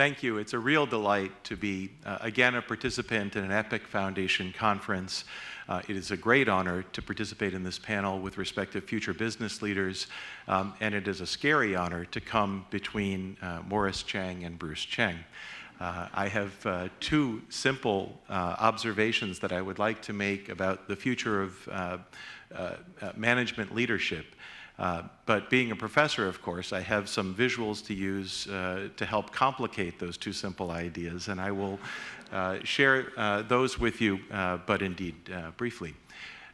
Thank you. It's a real delight to be, again, a participant in an Epoch Foundation conference. It is a great honor to participate in this panel with respect to future business leaders, and it is a scary honor to come between Morris Chang and Bruce Chang. I have two simple observations that I would like to make about the future of management leadership. But being a professor, of course, I have some visuals to use to help complicate those two simple ideas, and I will share those with you, but indeed briefly.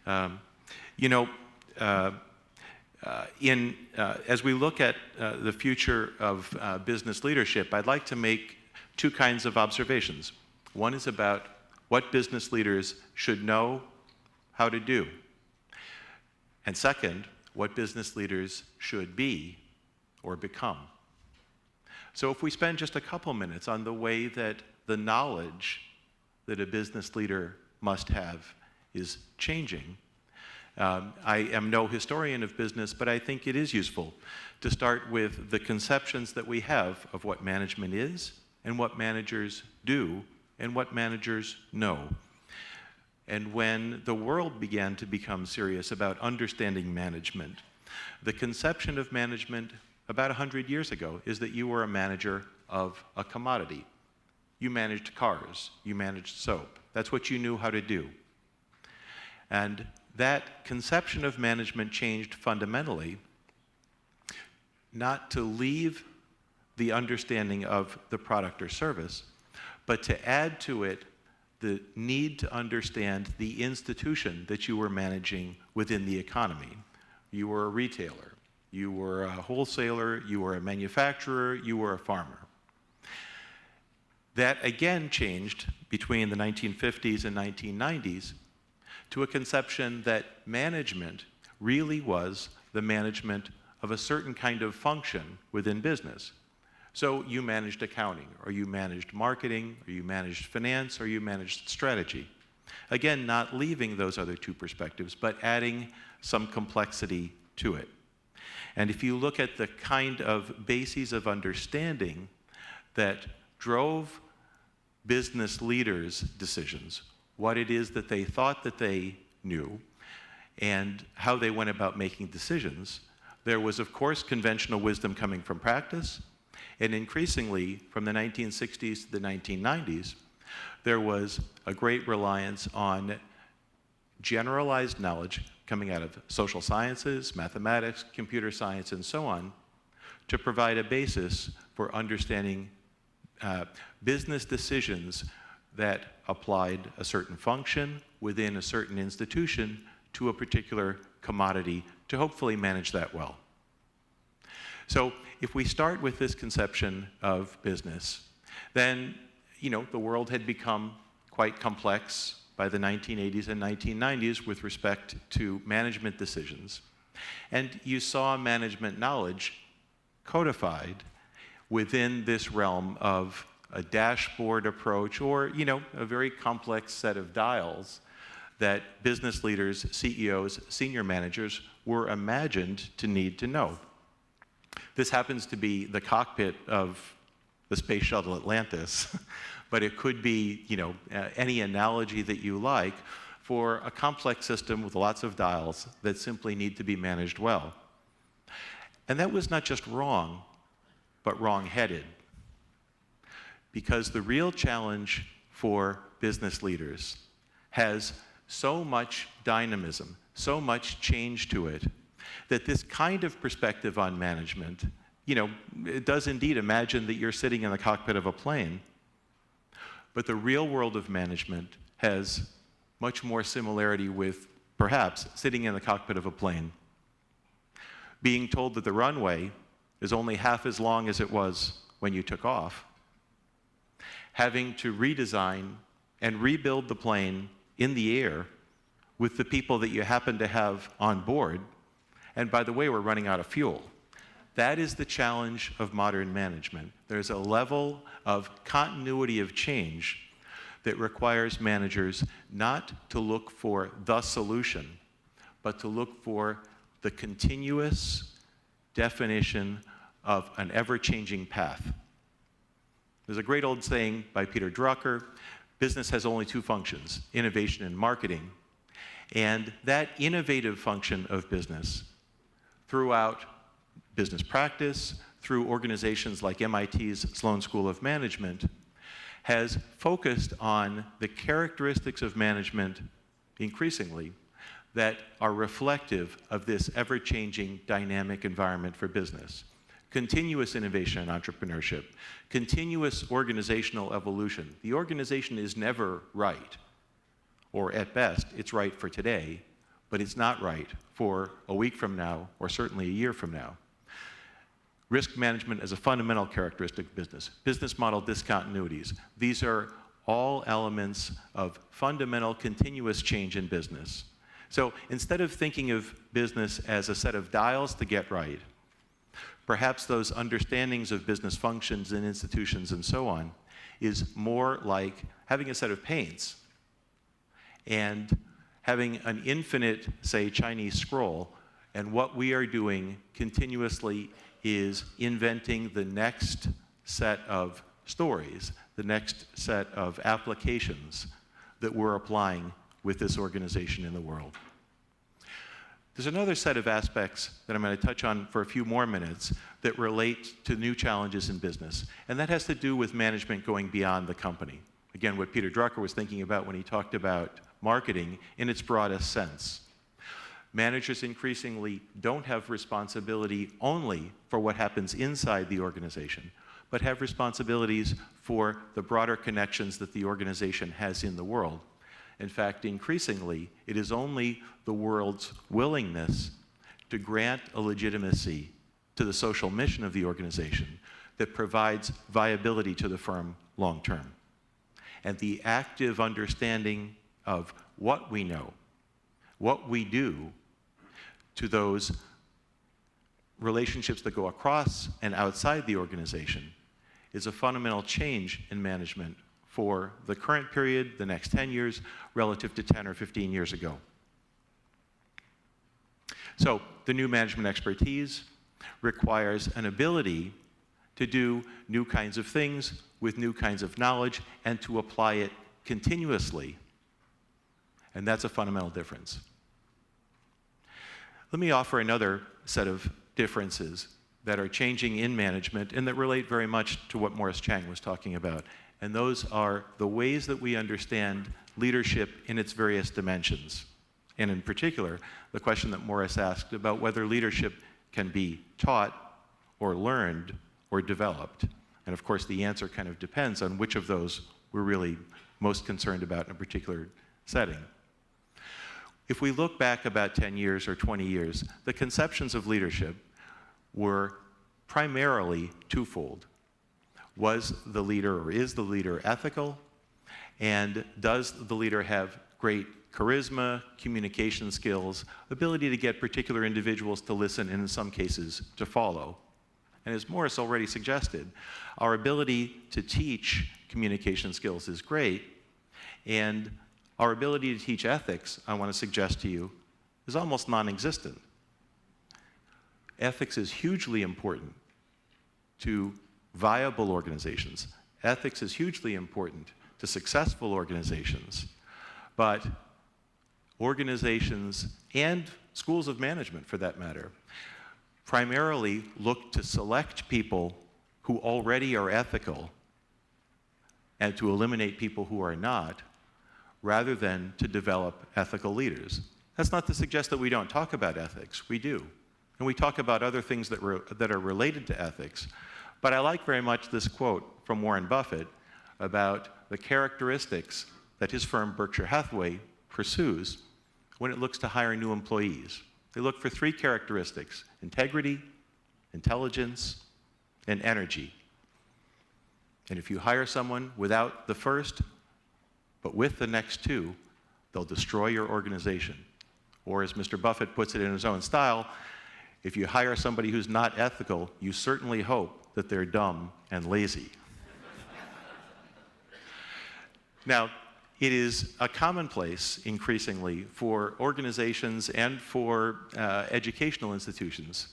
As we look at the future of business leadership, I'd like to make two kinds of observations. One is about what business leaders should know how to do, and second, what business leaders should be or become. So if we spend just a couple minutes on the way that the knowledge that a business leader must have is changing. I am no historian of business, but I think it is useful to start with the conceptions that we have of what management is and what managers do and what managers know. And when the world began to become serious about understanding management, the conception of management about 100 years ago is that you were a manager of a commodity. You managed cars, you managed soap. That's what you knew how to do. And that conception of management changed fundamentally, not to leave the understanding of the product or service, but to add to it the need to understand the institution that you were managing within the economy. You were a retailer, you were a wholesaler, you were a manufacturer, you were a farmer. That again changed between the 1950s and 1990s to a conception that management really was the management of a certain kind of function within business. So you managed accounting, or you managed marketing, or you managed finance, or you managed strategy. Again, not leaving those other two perspectives, but adding some complexity to it. And if you look at the kind of bases of understanding that drove business leaders' decisions, what it is that they thought that they knew, and how they went about making decisions, there was, of course, conventional wisdom coming from practice. And increasingly, from the 1960s to the 1990s, there was a great reliance on generalized knowledge coming out of social sciences, mathematics, computer science, and so on, to provide a basis for understanding business decisions that applied a certain function within a certain institution to a particular commodity to hopefully manage that well. So if we start with this conception of business, then the world had become quite complex by the 1980s and 1990s with respect to management decisions. And you saw management knowledge codified within this realm of a dashboard approach or a very complex set of dials that business leaders, CEOs, senior managers were imagined to need to know. This happens to be the cockpit of the space shuttle Atlantis, but it could be, any analogy that you like for a complex system with lots of dials that simply need to be managed well. And that was not just wrong, but wrong-headed. Because the real challenge for business leaders has so much dynamism, so much change to it, that this kind of perspective on management, it does indeed imagine that you're sitting in the cockpit of a plane, but the real world of management has much more similarity with, perhaps, sitting in the cockpit of a plane, being told that the runway is only half as long as it was when you took off, having to redesign and rebuild the plane in the air with the people that you happen to have on board. And by the way, we're running out of fuel. That is the challenge of modern management. There's a level of continuity of change that requires managers not to look for the solution, but to look for the continuous definition of an ever-changing path. There's a great old saying by Peter Drucker, business has only two functions, innovation and marketing. And that innovative function of business throughout business practice, through organizations like MIT's Sloan School of Management, has focused on the characteristics of management increasingly that are reflective of this ever-changing dynamic environment for business. Continuous innovation and entrepreneurship, continuous organizational evolution. The organization is never right, or at best, it's right for today, but it's not right for a week from now, or certainly a year from now. Risk management as a fundamental characteristic of business. Business model discontinuities. These are all elements of fundamental continuous change in business. So instead of thinking of business as a set of dials to get right, perhaps those understandings of business functions and institutions and so on is more like having a set of paints and having an infinite, say, Chinese scroll, and what we are doing continuously is inventing the next set of stories, the next set of applications that we're applying with this organization in the world. There's another set of aspects that I'm going to touch on for a few more minutes that relate to new challenges in business, and that has to do with management going beyond the company. Again, what Peter Drucker was thinking about when he talked about marketing in its broadest sense. Managers increasingly don't have responsibility only for what happens inside the organization, but have responsibilities for the broader connections that the organization has in the world. In fact, increasingly, it is only the world's willingness to grant a legitimacy to the social mission of the organization that provides viability to the firm long term. And the active understanding of what we know, what we do, to those relationships that go across and outside the organization is a fundamental change in management for the current period, the next 10 years, relative to 10 or 15 years ago. So the new management expertise requires an ability to do new kinds of things with new kinds of knowledge and to apply it continuously. And that's a fundamental difference. Let me offer another set of differences that are changing in management and that relate very much to what Morris Chang was talking about. And those are the ways that we understand leadership in its various dimensions. And in particular, the question that Morris asked about whether leadership can be taught or learned or developed. And of course, the answer kind of depends on which of those we're really most concerned about in a particular setting. If we look back about 10 years or 20 years, the conceptions of leadership were primarily twofold. Was the leader or is the leader ethical? And does the leader have great charisma, communication skills, ability to get particular individuals to listen, and in some cases, to follow? And as Morris already suggested, our ability to teach communication skills is great, and our ability to teach ethics, I want to suggest to you, is almost non-existent. Ethics is hugely important to viable organizations. Ethics is hugely important to successful organizations. But organizations and schools of management, for that matter, primarily look to select people who already are ethical and to eliminate people who are not, rather than to develop ethical leaders. That's not to suggest that we don't talk about ethics. We do. And we talk about other things that are related to ethics. But I like very much this quote from Warren Buffett about the characteristics that his firm, Berkshire Hathaway, pursues when it looks to hire new employees. They look for three characteristics: integrity, intelligence, and energy. And if you hire someone without the first, but with the next two, they'll destroy your organization. Or as Mr. Buffett puts it in his own style, if you hire somebody who's not ethical, you certainly hope that they're dumb and lazy. Now, it is a commonplace, increasingly, for organizations and for educational institutions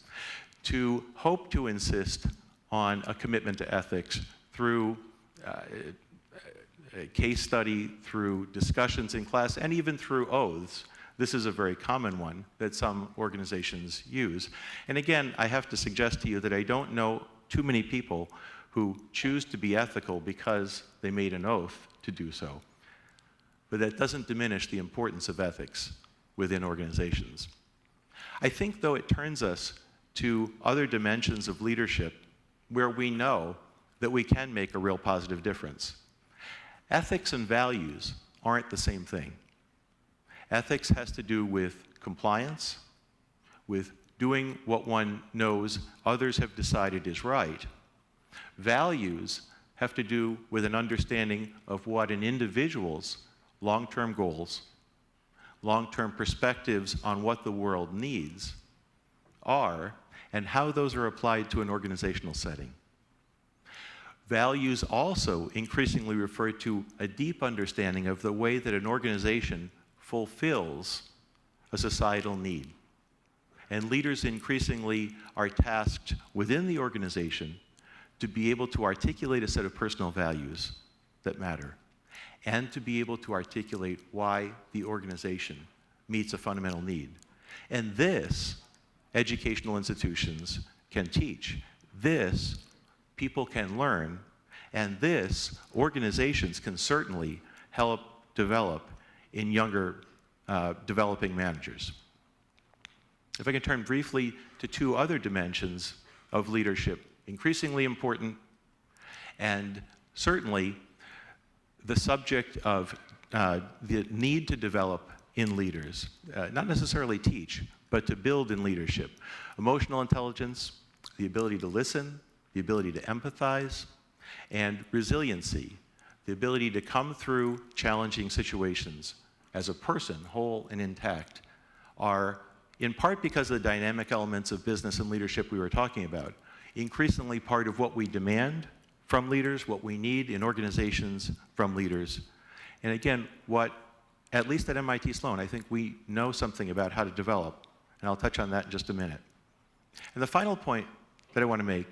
to hope to insist on a commitment to ethics through a case study, through discussions in class, and even through oaths. This is a very common one that some organizations use. And again, I have to suggest to you that I don't know too many people who choose to be ethical because they made an oath to do so. But that doesn't diminish the importance of ethics within organizations. I think, though, it turns us to other dimensions of leadership where we know that we can make a real positive difference. Ethics and values aren't the same thing. Ethics has to do with compliance, with doing what one knows others have decided is right. Values have to do with an understanding of what an individual's long-term goals, long-term perspectives on what the world needs are, and how those are applied to an organizational setting. Values also increasingly refer to a deep understanding of the way that an organization fulfills a societal need. And leaders increasingly are tasked within the organization to be able to articulate a set of personal values that matter, and to be able to articulate why the organization meets a fundamental need. And this, educational institutions can teach. This, people can learn. And this, organizations can certainly help develop in younger developing managers. If I can turn briefly to two other dimensions of leadership, increasingly important, and certainly the subject of the need to develop in leaders, not necessarily teach, but to build in leadership. Emotional intelligence, the ability to listen, the ability to empathize, and resiliency, the ability to come through challenging situations as a person, whole and intact, are, in part because of the dynamic elements of business and leadership we were talking about, increasingly part of what we demand from leaders, what we need in organizations from leaders. And again, what, at least at MIT Sloan, I think we know something about how to develop, and I'll touch on that in just a minute. And the final point that I want to make,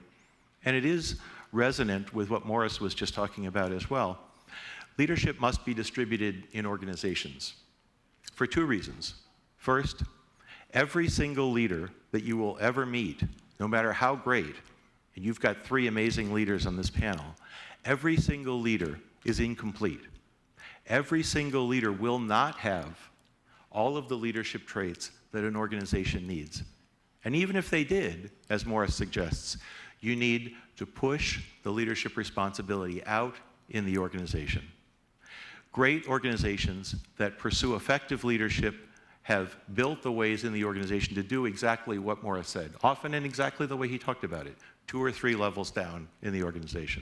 and it is resonant with what Morris was just talking about as well, leadership must be distributed in organizations for two reasons. First, every single leader that you will ever meet, no matter how great, and you've got three amazing leaders on this panel, every single leader is incomplete. Every single leader will not have all of the leadership traits that an organization needs. And even if they did, as Morris suggests, you need to push the leadership responsibility out in the organization. Great organizations that pursue effective leadership have built the ways in the organization to do exactly what Morris said, often in exactly the way he talked about it, 2 or 3 levels down in the organization.